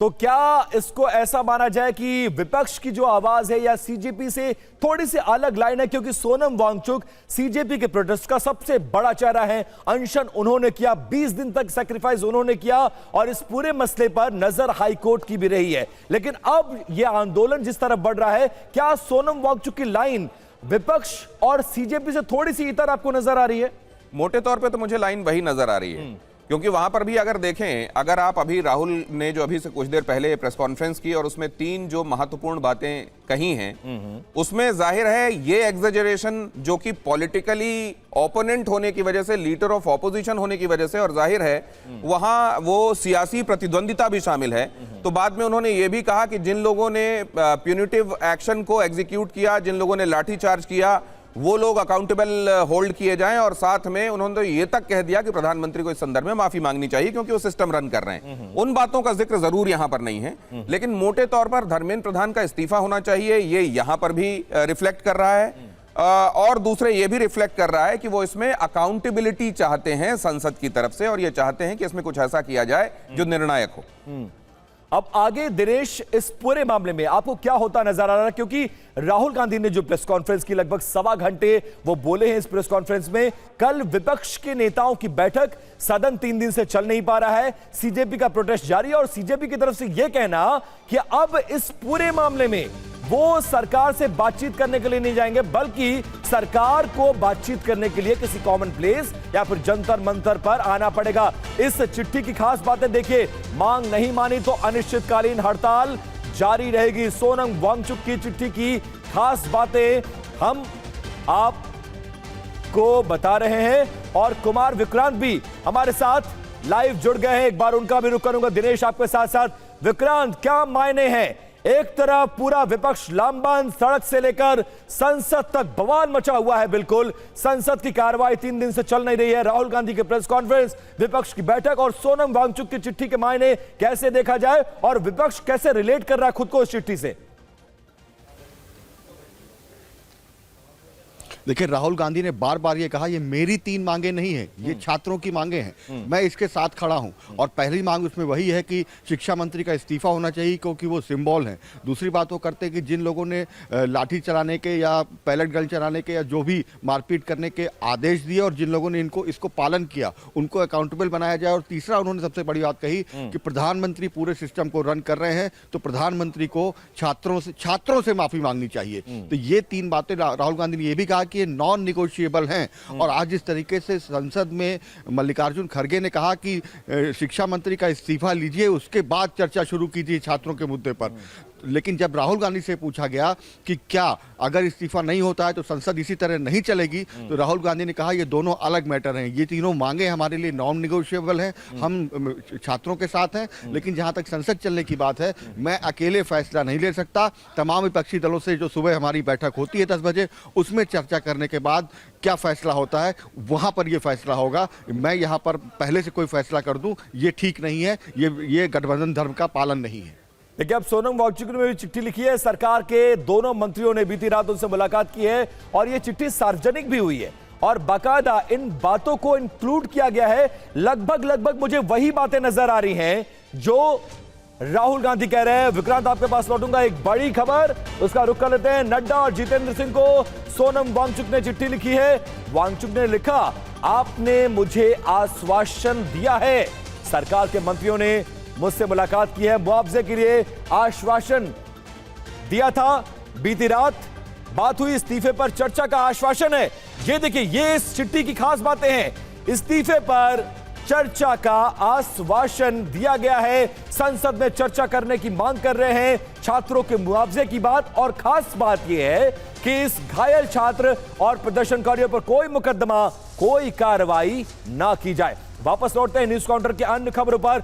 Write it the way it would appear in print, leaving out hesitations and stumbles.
तो क्या इसको ऐसा माना जाए कि विपक्ष की जो आवाज है या सीजेपी से थोड़ी सी अलग लाइन है, क्योंकि सोनम वांगचुक सीजेपी के प्रोटेस्ट का सबसे बड़ा चेहरा है। अनशन उन्होंने किया, 20 दिन तक सैक्रिफाइस उन्होंने किया और इस पूरे मसले पर नजर हाईकोर्ट की भी रही है। लेकिन अब यह आंदोलन जिस तरफ बढ़ रहा है, क्या सोनम वांगचुक की लाइन विपक्ष और सीजेपी से थोड़ी सी इतर आपको नजर आ रही है? मोटे तौर पे तो मुझे लाइन वही नजर आ रही है, क्योंकि वहां पर भी अगर देखें, अगर आप अभी राहुल ने जो अभी से कुछ देर पहले प्रेस कॉन्फ्रेंस की और उसमें 3 जो महत्वपूर्ण बातें कही हैं, उसमें जाहिर है ये एग्जेजरेशन जो कि पॉलिटिकली ओपोनेंट होने की वजह से, लीडर ऑफ ऑपोजिशन होने की वजह से, और जाहिर है वहां वो सियासी प्रतिद्वंदिता भी शामिल है। तो बाद में उन्होंने ये भी कहा कि जिन लोगों ने प्यूनिटिव एक्शन को एग्जीक्यूट किया, जिन लोगों ने लाठीचार्ज किया, वो लोग अकाउंटेबल होल्ड किए जाएं, और साथ में उन्होंने तो ये तक कह दिया कि प्रधानमंत्री को इस संदर्भ में माफी मांगनी चाहिए क्योंकि वो सिस्टम रन कर रहे हैं। उन बातों का जिक्र जरूर यहां पर नहीं है, लेकिन मोटे तौर पर धर्मेंद्र प्रधान का इस्तीफा होना चाहिए, ये यहां पर भी रिफ्लेक्ट कर रहा है। और दूसरे ये भी रिफ्लेक्ट कर रहा है कि वो इसमें अकाउंटेबिलिटी चाहते हैं संसद की तरफ से, और ये चाहते हैं कि इसमें कुछ ऐसा किया जाए जो निर्णायक हो। अब आगे दिनेश, इस पूरे मामले में आपको क्या होता नजर आ रहा है? क्योंकि राहुल गांधी ने जो प्रेस कॉन्फ्रेंस की, लगभग 1.25 घंटे वो बोले हैं इस प्रेस कॉन्फ्रेंस में। कल विपक्ष के नेताओं की बैठक, सदन 3 दिन से चल नहीं पा रहा है, सीजेपी का प्रोटेस्ट जारी है और सीजेपी की तरफ से यह कहना कि अब इस पूरे मामले में वो सरकार से बातचीत करने के लिए नहीं जाएंगे, बल्कि सरकार को बातचीत करने के लिए किसी कॉमन प्लेस या फिर जंतर मंतर पर आना पड़ेगा। इस चिट्ठी की खास बातें देखिए, मांग नहीं मानी तो अनिश्चितकालीन हड़ताल जारी रहेगी। सोनम वांगचुक की चिट्ठी की खास बातें हम आपको बता रहे हैं और कुमार विक्रांत भी हमारे साथ लाइव जुड़ गए हैं। एक बार उनका भी रुख करूंगा। दिनेश, आपके साथ साथ विक्रांत, क्या मायने हैं? एक तरफ पूरा विपक्ष लामबंद, सड़क से लेकर संसद तक बवाल मचा हुआ है। बिल्कुल संसद की कार्रवाई 3 दिन से चल नहीं रही है। राहुल गांधी के प्रेस कॉन्फ्रेंस, विपक्ष की बैठक और सोनम वांगचुक की चिट्ठी के मायने कैसे देखा जाए और विपक्ष कैसे रिलेट कर रहा है खुद को इस चिट्ठी से? देखिए, राहुल गांधी ने बार बार ये कहा, ये मेरी 3 मांगे नहीं है, ये छात्रों की मांगे हैं, मैं इसके साथ खड़ा हूं। और पहली मांग उसमें वही है कि शिक्षा मंत्री का इस्तीफा होना चाहिए, क्योंकि वो सिंबल है। दूसरी बात वो करते हैं कि जिन लोगों ने लाठी चलाने के या पैलेट गन चलाने के या जो भी मारपीट करने के आदेश दिए और जिन लोगों ने इसको पालन किया, उनको अकाउंटेबल बनाया जाए। और तीसरा उन्होंने सबसे बड़ी बात कही कि प्रधानमंत्री पूरे सिस्टम को रन कर रहे हैं, तो प्रधानमंत्री को छात्रों से माफी मांगनी चाहिए। तो ये 3 बातें राहुल गांधी ने ये भी कहा कि ये नॉन निगोशिएबल हैं। और आज जिस तरीके से संसद में मल्लिकार्जुन खड़गे ने कहा कि शिक्षा मंत्री का इस्तीफा लीजिए, उसके बाद चर्चा शुरू कीजिए छात्रों के मुद्दे पर। लेकिन जब राहुल गांधी से पूछा गया कि क्या अगर इस्तीफा नहीं होता है तो संसद इसी तरह नहीं चलेगी, तो राहुल गांधी ने कहा ये दोनों अलग मैटर हैं, ये तीनों मांगे हमारे लिए नॉन निगोशिएबल हैं, हम छात्रों के साथ हैं। लेकिन जहां तक संसद चलने की बात है, मैं अकेले फैसला नहीं ले सकता, तमाम विपक्षी दलों से जो सुबह हमारी बैठक होती है 10 बजे, उसमें चर्चा करने के बाद क्या फैसला होता है वहां पर यह फैसला होगा। मैं यहां पर पहले से कोई फैसला कर दूं, ये ठीक नहीं है, ये गठबंधन धर्म का पालन नहीं है। देखिए, अब सोनम वांगचुक ने भी चिट्ठी लिखी है, सरकार के दोनों मंत्रियों ने बीती रात उनसे मुलाकात की है और यह चिट्ठी सार्वजनिक भी हुई है और बाकायदा इन बातों को इंक्लूड किया गया है। लगभग मुझे वही बातें नजर आ रही हैं जो राहुल गांधी कह रहे हैं। विक्रांत, आपके पास लौटूंगा। एक बड़ी खबर, उसका रुख कर लेते हैं। नड्डा और जितेंद्र सिंह को सोनम वांगचुक ने चिट्ठी लिखी है। वांगचुक ने लिखा, आपने मुझे आश्वासन दिया है, सरकार के मंत्रियों ने मुझसे मुलाकात की है, मुआवजे के लिए आश्वासन दिया था। बीती रात बात हुई, इस्तीफे पर चर्चा का आश्वासन है। ये देखिए, ये इस चिट्ठी की खास बातें हैं। इस्तीफे पर चर्चा का आश्वासन दिया गया है, संसद में चर्चा करने की मांग कर रहे हैं, छात्रों के मुआवजे की बात। और खास बात यह है कि इस घायल छात्र और प्रदर्शनकारियों पर कोई मुकदमा, कोई कार्रवाई ना की जाए। वापस लौटते हैं न्यूज काउंटर के अन्य खबरों पर।